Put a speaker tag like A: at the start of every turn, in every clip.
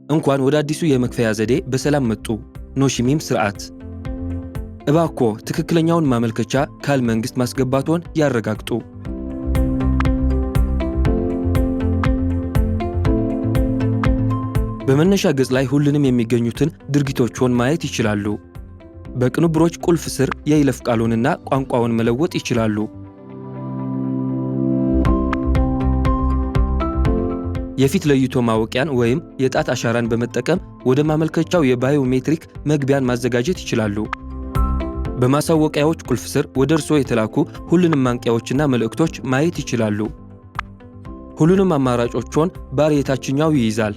A: እንኳን ወደ አዲሱ የመክፈያ ዘዴ በሰላም መጡ። ኖሺሚም ስርዓት። እባክዎ ትክክለኛውን ማመልከቻ ካል መንግስት ማስገባቶን ያረጋግጡ። በመነሻ ገጽ ላይ ሁሉንም የሚገኙትን ድርጊቶችን ማየት ይችላሉ። በቅንብሮች ቁልፍ ስር የይለፍ ቃሉንና ቋንቋውን መለወጥ ይችላሉ። የፊት ለይቶ ማወቂያን ወይም የጣት አሻራን በመጠቀም ወደ ማመልከቻው የባዮሜትሪክ መግቢያን ማዘጋጀት ይችላሉ። በማሳወቂያዎች ቁልፍ ስር ወደ እርስዎ የተላኩ ሁሉንም ማንቂያዎችና መልእክቶች ማየት ይችላሉ። ሁሉንም አማራጮችን ባር የታችኛው ይይዛል።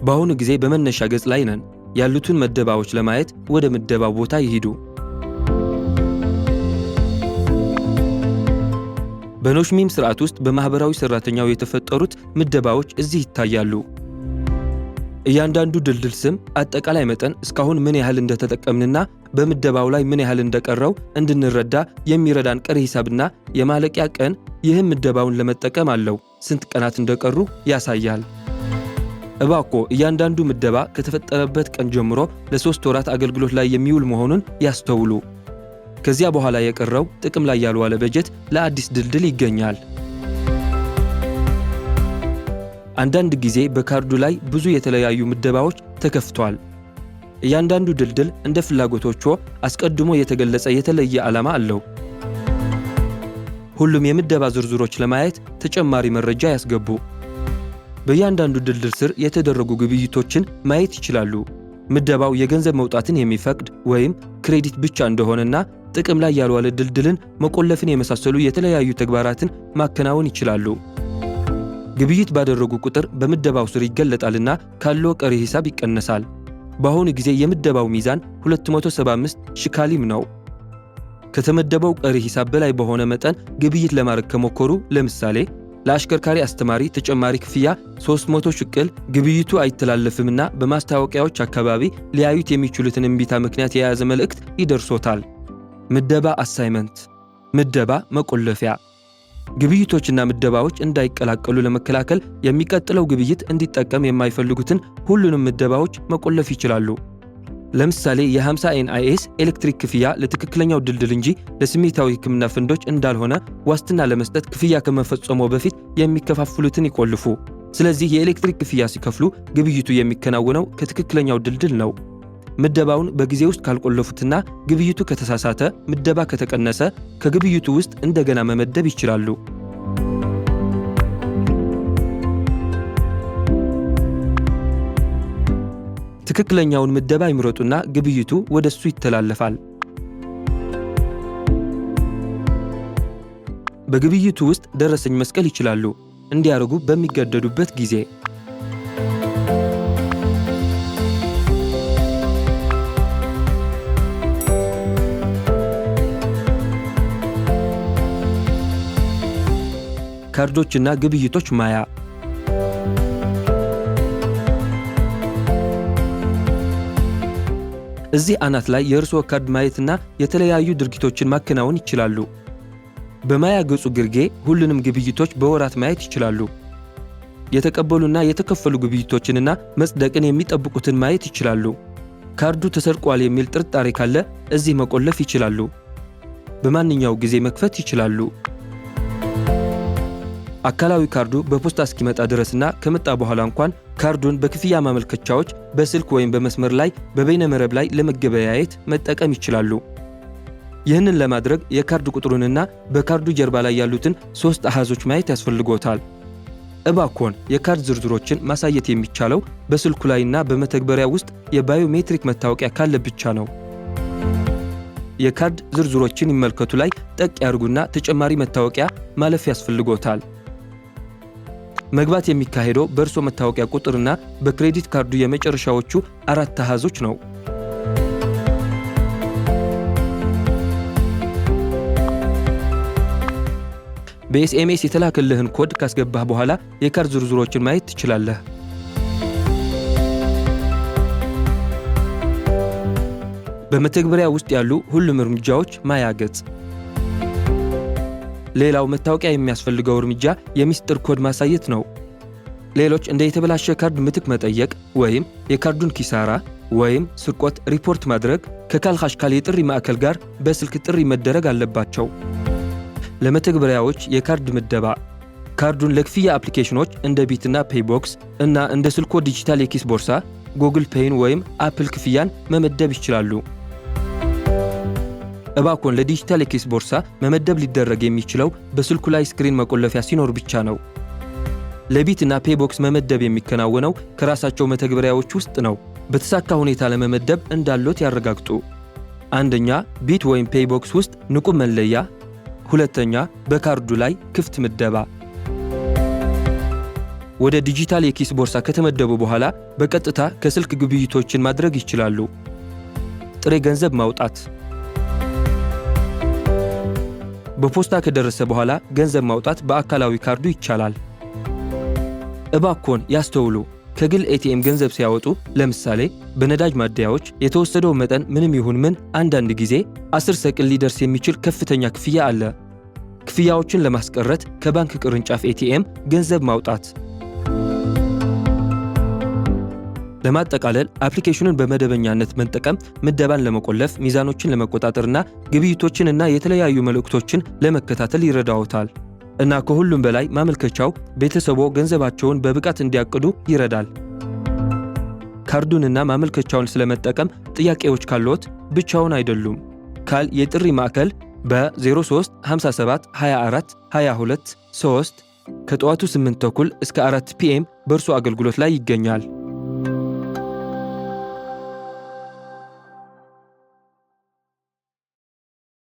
A: በአሁኑ ጊዜ በመነሻ ገጽ ላይ ነን። ያሉትን ምደባዎች ለማየት ወደ ምደባው ቦታ ይሂዱ። በኖሺሚም ስርዓት ውስጥ በማህበራዊ ሰራተኛው የተፈጠሩት ምደባዎች እዚህ ይታያሉ። እያንዳንዱ ድልድል ስም አጠቃላይ መጠን እስካሁን ምን ያህል እንደተጠቀምንና በምደባው ላይ ምን ያህል እንደቀረው እንድንረዳ የሚረዳን ቀሪ ሂሳብና የማለቂያ ቀን ይህም ምደባውን ለመጠቀም አለው ስንት ቀናት እንደቀሩ ያሳያል። እባክዎ እያንዳንዱ ምደባ ከተፈጠረበት ቀን ጀምሮ ለ3 ወራት አገልግሎት ላይ የሚውል መሆኑን ያስተውሉ። ከዚያ በኋላ የቀረው ጥቅም ላይ ያልዋለ በጀት ለአዲስ ድልድል ይገኛል። አንዳንድ ጊዜ በካርዱ ላይ ብዙ የተለያዩ ምደባዎች ተከፍቷል። እያንዳንዱ ድልድል እንደ ፍላጎቶችዎ አስቀድሞ የተገለጸ የተለየ ዓላማ አለው። ሁሉም የምደባ ዝርዝሮች ለማየት ተጨማሪ መረጃ ያስገቡ። በእያንዳንዱ ድልድል ስር የተደረጉ ግብይቶችን ማየት ይችላሉ። ምደባው የገንዘብ መውጣትን የሚፈቅድ ወይም ክሬዲት ብቻ እንደሆነና ጥቅም ላይ ያልዋለ ድልድልን መቆለፍን የመሳሰሉ የተለያዩ ተግባራትን ማከናወን ይችላሉ። ግብይት ባደረጉ ቁጥር በምደባው ስር ይገለጣልና ካለው ቀሪ ሂሳብ ይቀነሳል። በአሁኑ ጊዜ የምደባው ሚዛን 275 ሽካሊም ነው። ከተመደበው ቀሪ ሂሳብ በላይ በሆነ መጠን ግብይት ለማድረግ ከሞከሩ ለምሳሌ ለአሽከርካሪ አስተማሪ ተጨማሪ ክፍያ 300 ሽቅል ግብይቱ አይተላለፍምና በማስታወቂያዎች አካባቢ ሊያዩት የሚችሉትን እምቢታ ምክንያት የያዘ መልእክት ይደርሶታል። ምደባ አሳይመንት፣ ምደባ መቆለፊያ። ግብይቶችና ምደባዎች እንዳይቀላቀሉ ለመከላከል የሚቀጥለው ግብይት እንዲጠቀም የማይፈልጉትን ሁሉንም ምደባዎች መቆለፍ ይችላሉ። ለምሳሌ የ50 NIS ኤሌክትሪክ ክፍያ ለትክክለኛው ድልድል እንጂ ለስሜታዊ ሕክምና ፈንዶች እንዳልሆነ ዋስትና ለመስጠት ክፍያ ከመፈጸሙ በፊት የሚከፋፍሉትን ይቆልፉ። ስለዚህ የኤሌክትሪክ ክፍያ ሲከፍሉ ግብይቱ የሚከናወነው ከትክክለኛው ድልድል ነው። ምደባውን በጊዜ ውስጥ ካልቆለፉትና ግብይቱ ከተሳሳተ፣ ምደባ ከተቀነሰ ከግብይቱ ውስጥ እንደገና መመደብ ይችላሉ። ትክክለኛውን ምደባ ይምረጡና ግብይቱ ወደሱ ይተላለፋል። በግብይቱ ውስጥ ደረሰኝ መስቀል ይችላሉ እንዲያደርጉ በሚገደዱበት ጊዜ። ካርዶችና ግብይቶች ማያ። እዚህ አናት ላይ የእርስዎ ካርድ ማየትና የተለያዩ ድርጊቶችን ማከናወን ይችላሉ። በማያ ገጹ ግርጌ ሁሉንም ግብይቶች በወራት ማየት ይችላሉ። የተቀበሉና የተከፈሉ ግብይቶችንና መጽደቅን የሚጠብቁትን ማየት ይችላሉ። ካርዱ ተሰርቋል የሚል ጥርጣሬ ካለ እዚህ መቆለፍ ይችላሉ። በማንኛው ጊዜ መክፈት ይችላሉ። አካላዊ ካርዱ በፖስታ እስኪመጣ ድረስና ከመጣ በኋላ እንኳን ካርዱን በክፍያ ማመልከቻዎች በስልክ ወይም በመስመር ላይ በበይነ መረብ ላይ ለመገበያየት መጠቀም ይችላሉ። ይህንን ለማድረግ የካርድ ቁጥሩንና በካርዱ ጀርባ ላይ ያሉትን 3 አሃዞች ማየት ያስፈልጎታል። እባክዎን የካርድ ዝርዝሮችን ማሳየት የሚቻለው በስልኩ ላይና በመተግበሪያ ውስጥ የባዮሜትሪክ መታወቂያ ካለ ብቻ ነው። የካርድ ዝርዝሮችን ይመልከቱ ላይ ጠቅ ያርጉና ተጨማሪ መታወቂያ ማለፍ ያስፈልጎታል። መግባት የሚካሄደው በእርሶ መታወቂያ ቁጥርና በክሬዲት ካርዱ የመጨረሻዎቹ 4 አሃዞች ነው። በኤስኤምኤስ የተላከልህን ኮድ ካስገባህ በኋላ የካርድ ዝርዝሮችን ማየት ትችላለህ። በመተግበሪያ ውስጥ ያሉ ሁሉም እርምጃዎች ማያ ገጽ። ሌላው መታወቂያ የሚያስፈልገው እርምጃ የሚስጥር ኮድ ማሳየት ነው። ሌሎች እንደ የተበላሸ ካርድ ምትክ መጠየቅ ወይም የካርዱን ኪሳራ ወይም ስርቆት ሪፖርት ማድረግ ከካልካሽካል የጥሪ ማዕከል ጋር በስልክ ጥሪ መደረግ አለባቸው። ለመተግበሪያዎች የካርድ ምደባ ካርዱን ለክፍያ አፕሊኬሽኖች እንደ ቢትና ፔይቦክስ እና እንደ ስልኮ ዲጂታል የኪስ ቦርሳ ጉግል ፔይን ወይም አፕል ክፍያን መመደብ ይችላሉ። እባኮን ለዲጂታል የኪስ ቦርሳ መመደብ ሊደረግ የሚችለው በስልኩ ላይ ስክሪን መቆለፊያ ሲኖር ብቻ ነው። ለቢትና ፔይቦክስ መመደብ የሚከናወነው ከራሳቸው መተግበሪያዎች ውስጥ ነው። በተሳካ ሁኔታ ለመመደብ እንዳሎት ያረጋግጡ። አንደኛ፣ ቢት ወይም ፔይቦክስ ውስጥ ንቁ መለያ። ሁለተኛ፣ በካርዱ ላይ ክፍት ምደባ። ወደ ዲጂታል የኪስ ቦርሳ ከተመደቡ በኋላ በቀጥታ ከስልክ ግብይቶችን ማድረግ ይችላሉ። ጥሬ ገንዘብ ማውጣት በፖስታ ከደረሰ በኋላ ገንዘብ ማውጣት በአካላዊ ካርዱ ይቻላል። እባኮን ያስተውሉ። ከግል ኤቲኤም ገንዘብ ሲያወጡ ለምሳሌ በነዳጅ ማደያዎች የተወሰደው መጠን ምንም ይሁን ምን አንዳንድ ጊዜ 10 ሰቅል ሊደርስ የሚችል ከፍተኛ ክፍያ አለ። ክፍያዎችን ለማስቀረት ከባንክ ቅርንጫፍ ኤቲኤም ገንዘብ ማውጣት። ለማጠቃለል አፕሊኬሽኑን በመደበኛነት መጠቀም ምደባን ለመቆለፍ፣ ሚዛኖችን ለመቆጣጠርና ግብይቶችንና የተለያዩ መልእክቶችን ለመከታተል ይረዳዎታል። እና ከሁሉም በላይ ማመልከቻው ቤተሰቦ ገንዘባቸውን በብቃት እንዲያቅዱ ይረዳል። ካርዱንና ማመልከቻውን ስለመጠቀም ጥያቄዎች ካለዎት ብቻውን አይደሉም። ካል የጥሪ ማዕከል በ03 57 24 22 3 ከጠዋቱ 8 ተኩል እስከ 4 ፒኤም በእርሱ አገልግሎት ላይ ይገኛል።